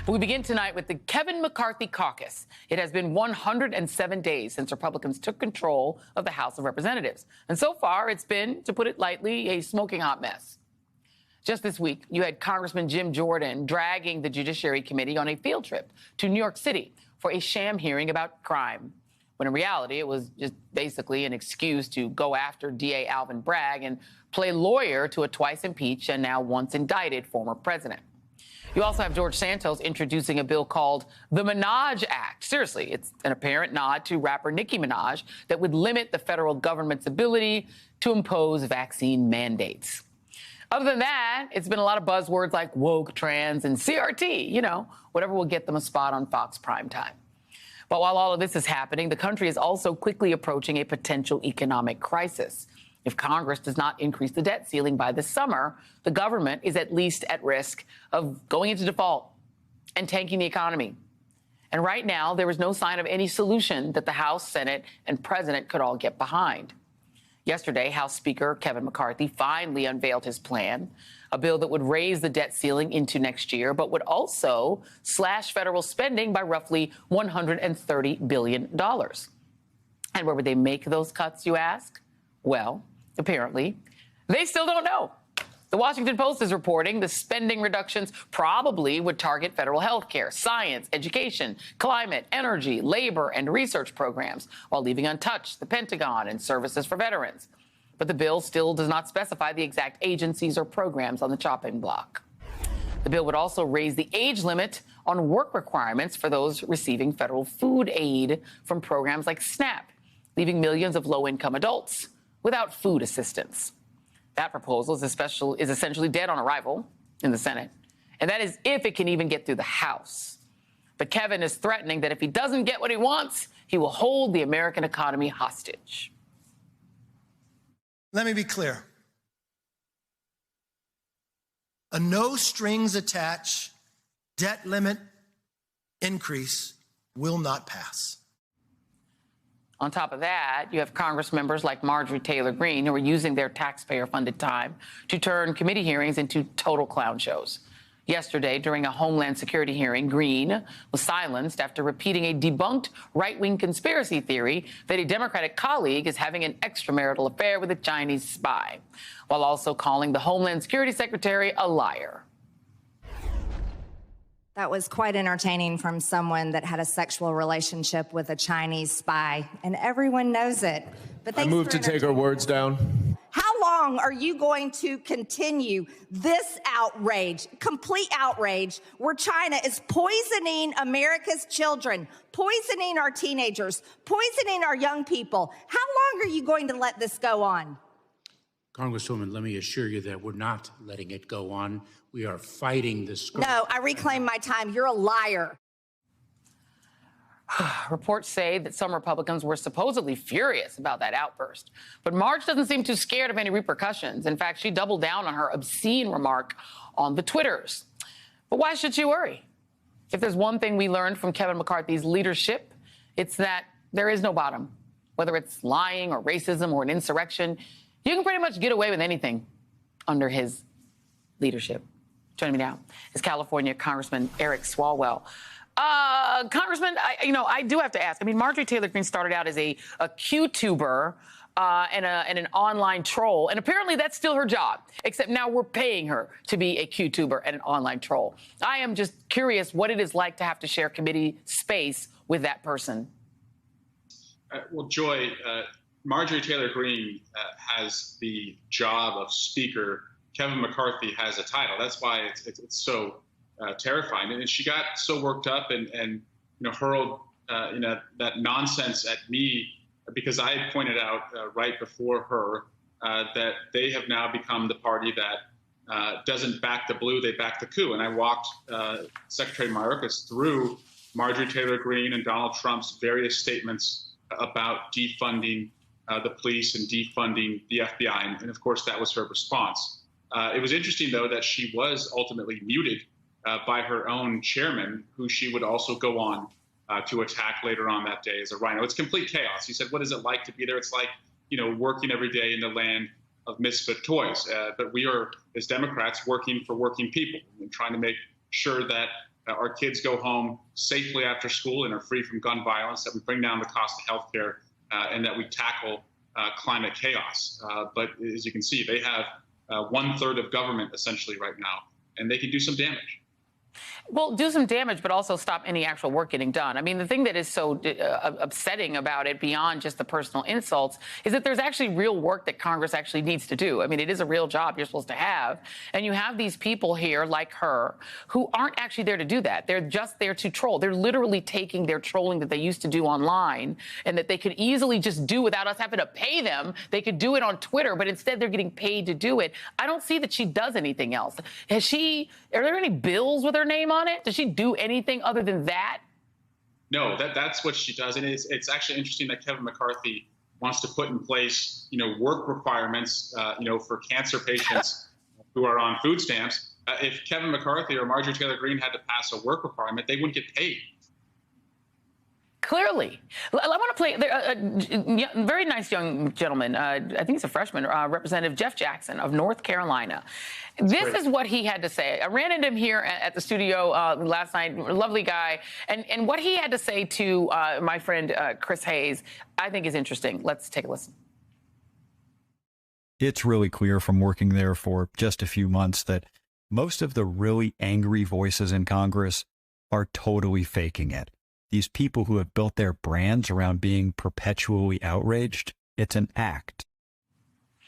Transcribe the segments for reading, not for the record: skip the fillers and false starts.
But we begin tonight with the Kevin McCarthy caucus. It has been 107 days since Republicans took control of the House of Representatives. And so far, it's been, to put it lightly, a smoking hot mess. Just this week, you had Congressman Jim Jordan dragging the Judiciary Committee on a field trip to New York City for a sham hearing about crime, when in reality, it was just basically an excuse to go after DA Alvin Bragg and play lawyer to a twice impeached and now once indicted former president. You also have George Santos introducing a bill called the Minaj Act. Seriously, it's an apparent nod to rapper Nicki Minaj that would limit the federal government's ability to impose vaccine mandates. Other than that, it's been a lot of buzzwords like woke, trans, and CRT, whatever will get them a spot on Fox primetime. But while all of this is happening, the country is also quickly approaching a potential economic crisis. If Congress does not increase the debt ceiling by this summer, the government is at least at risk of going into default and tanking the economy. And right now, there is no sign of any solution that the House, Senate, and President could all get behind. Yesterday, House Speaker Kevin McCarthy finally unveiled his plan, a bill that would raise the debt ceiling into next year, but would also slash federal spending by roughly $130 billion. And where would they make those cuts, you ask? Well, apparently, they still don't know. The Washington Post is reporting the spending reductions probably would target federal health care, science, education, climate, energy, labor, and research programs, while leaving untouched the Pentagon and services for veterans. But the bill still does not specify the exact agencies or programs on the chopping block. The bill would also raise the age limit on work requirements for those receiving federal food aid from programs like SNAP, leaving millions of low-income adults without food assistance. That proposal is essentially dead on arrival in the Senate, and that is if it can even get through the House. But Kevin is threatening that if he doesn't get what he wants, he will hold the American economy hostage. Let me be clear. A no strings attached debt limit increase will not pass. On top of that, you have Congress members like Marjorie Taylor Greene who are using their taxpayer-funded time to turn committee hearings into total clown shows. Yesterday, during a Homeland Security hearing, Greene was silenced after repeating a debunked right-wing conspiracy theory that a Democratic colleague is having an extramarital affair with a Chinese spy, while also calling the Homeland Security Secretary a liar. That was quite entertaining from someone that had a sexual relationship with a Chinese spy, and everyone knows it. But I move to take her words down. How long are you going to continue this outrage, complete outrage, where China is poisoning America's children, poisoning our teenagers, poisoning our young people? How long are you going to let this go on? Congresswoman, let me assure you that we're not letting it go on. We are fighting this. No, I reclaim my time. You're a liar. Reports say that some Republicans were supposedly furious about that outburst. But Marge doesn't seem too scared of any repercussions. In fact, she doubled down on her obscene remark on the Twitters. But why should she worry? If there's one thing we learned from Kevin McCarthy's leadership, it's that there is no bottom. Whether it's lying or racism or an insurrection, you can pretty much get away with anything under his leadership. Joining me now is California Congressman Eric Swalwell. Congressman, I do have to ask. I mean, Marjorie Taylor Greene started out as a QTuber and an online troll, and apparently that's still her job, except now we're paying her to be a QTuber and an online troll. I am just curious what it is like to have to share committee space with that person. Well, Joy, Marjorie Taylor Greene has the job of Speaker. Kevin McCarthy has a title. That's why it's so terrifying. And she got so worked up and hurled that nonsense at me because I had pointed out right before her that they have now become the party that doesn't back the blue, they back the coup. And I walked Secretary Mayorkas through Marjorie Taylor Greene and Donald Trump's various statements about defunding the police and defunding the FBI. And of course, that was her response. It was interesting, though, that she was ultimately muted by her own chairman, who she would also go on to attack later on that day as a rhino. It's complete chaos. He said, what is it like to be there? It's like, working every day in the land of misfit toys. But we are, as Democrats, working for working people and trying to make sure that our kids go home safely after school and are free from gun violence, that we bring down the cost of healthcare, and that we tackle climate chaos. But as you can see, they have 1/3 of government essentially right now, and they can do some damage. Well, do some damage, but also stop any actual work getting done. I mean, the thing that is so upsetting about it, beyond just the personal insults, is that there's actually real work that Congress actually needs to do. I mean, it is a real job you're supposed to have. And you have these people here, like her, who aren't actually there to do that. They're just there to troll. They're literally taking their trolling that they used to do online and that they could easily just do without us having to pay them. They could do it on Twitter, but instead they're getting paid to do it. I don't see that she does anything else. Are there any bills with her name on it? Does she do anything other than that? No, that's what she does. And it's actually interesting that Kevin McCarthy wants to put in place, work requirements, for cancer patients who are on food stamps. If Kevin McCarthy or Marjorie Taylor Greene had to pass a work requirement, they wouldn't get paid. Clearly. I want to play a very nice young gentleman. I think he's a freshman, Representative Jeff Jackson of North Carolina. This is what he had to say. I ran into him here at the studio last night. Lovely guy. And what he had to say to my friend Chris Hayes, I think is interesting. Let's take a listen. It's really clear from working there for just a few months that most of the really angry voices in Congress are totally faking it. These people who have built their brands around being perpetually outraged, it's an act.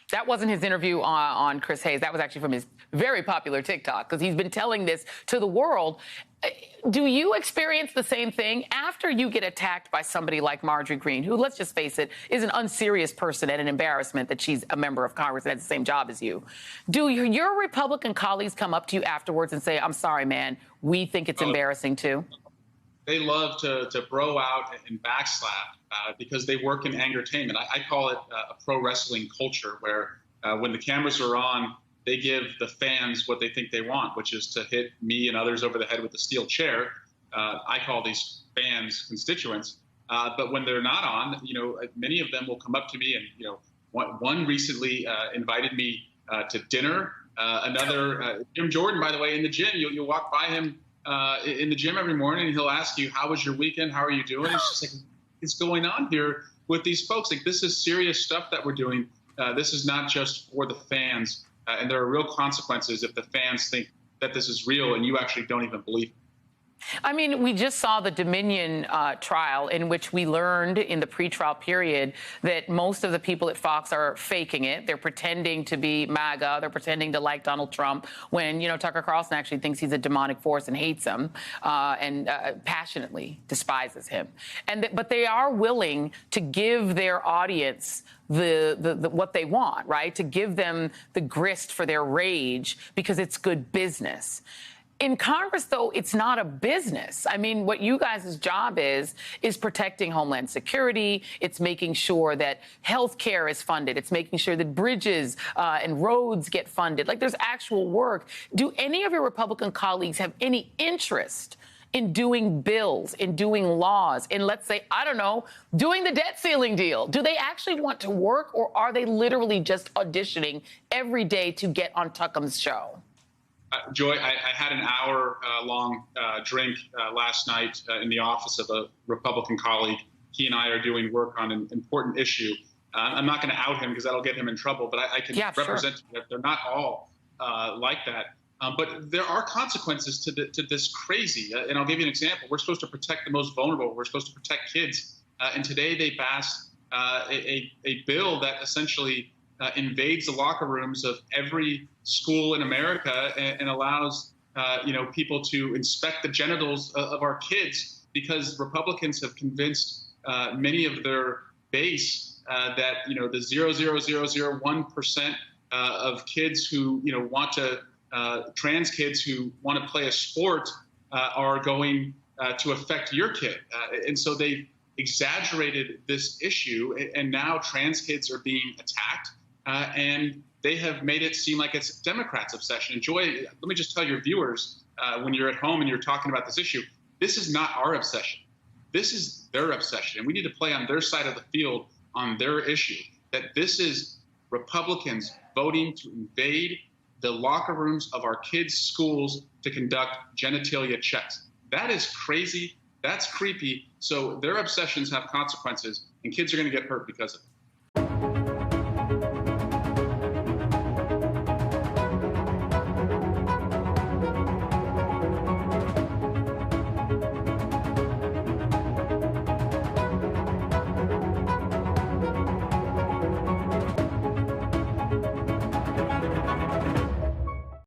That wasn't his interview on Chris Hayes. That was actually from his very popular TikTok, because he's been telling this to the world. Do you experience the same thing after you get attacked by somebody like Marjorie Greene, who, let's just face it, is an unserious person and an embarrassment that she's a member of Congress and has the same job as you? Do your Republican colleagues come up to you afterwards and say, I'm sorry, man, we think it's embarrassing too? They love to bro out and backslap because they work in angertainment. I call it a pro wrestling culture where when the cameras are on, they give the fans what they think they want, which is to hit me and others over the head with a steel chair. I call these fans constituents. But when they're not on, many of them will come up to me and, one recently invited me to dinner. Another, Jim Jordan, by the way, in the gym, you'll walk by him in the gym every morning, and he'll ask you, how was your weekend? How are you doing? It's just like, what's going on here with these folks? Like, this is serious stuff that we're doing. This is not just for the fans. And there are real consequences if the fans think that this is real and you actually don't even believe it. I mean, we just saw the Dominion trial, in which we learned in the pretrial period that most of the people at Fox are faking it. They're pretending to be MAGA. They're pretending to like Donald Trump when, Tucker Carlson actually thinks he's a demonic force and hates him and passionately despises him. But they are willing to give their audience the what they want, right? To give them the grist for their rage because it's good business. In Congress, though, it's not a business. I mean, what you guys' job is protecting Homeland Security. It's making sure that health care is funded. It's making sure that bridges and roads get funded. Like, there's actual work. Do any of your Republican colleagues have any interest in doing bills, in doing laws, in, let's say, I don't know, doing the debt ceiling deal? Do they actually want to work, or are they literally just auditioning every day to get on Tuckham's show? Joy, I had an hour-long drink last night in the office of a Republican colleague. He and I are doing work on an important issue. I'm not going to out him because that'll get him in trouble, but I can represent that they're not all like that. But there are consequences to this crazy. And I'll give you an example. We're supposed to protect the most vulnerable. We're supposed to protect kids. And today they passed a bill that essentially invades the locker rooms of every school in America and allows people to inspect the genitals of our kids, because Republicans have convinced many of their base that the 0.0001% of kids who want to trans kids who want to play a sport are going to affect your kid, and so they've exaggerated this issue, and now trans kids are being attacked. And they have made it seem like it's Democrats' obsession. And Joy, let me just tell your viewers, when you're at home and you're talking about this issue, this is not our obsession. This is their obsession. And we need to play on their side of the field on their issue, that this is Republicans voting to invade the locker rooms of our kids' schools to conduct genitalia checks. That is crazy. That's creepy. So their obsessions have consequences, and kids are going to get hurt because of it.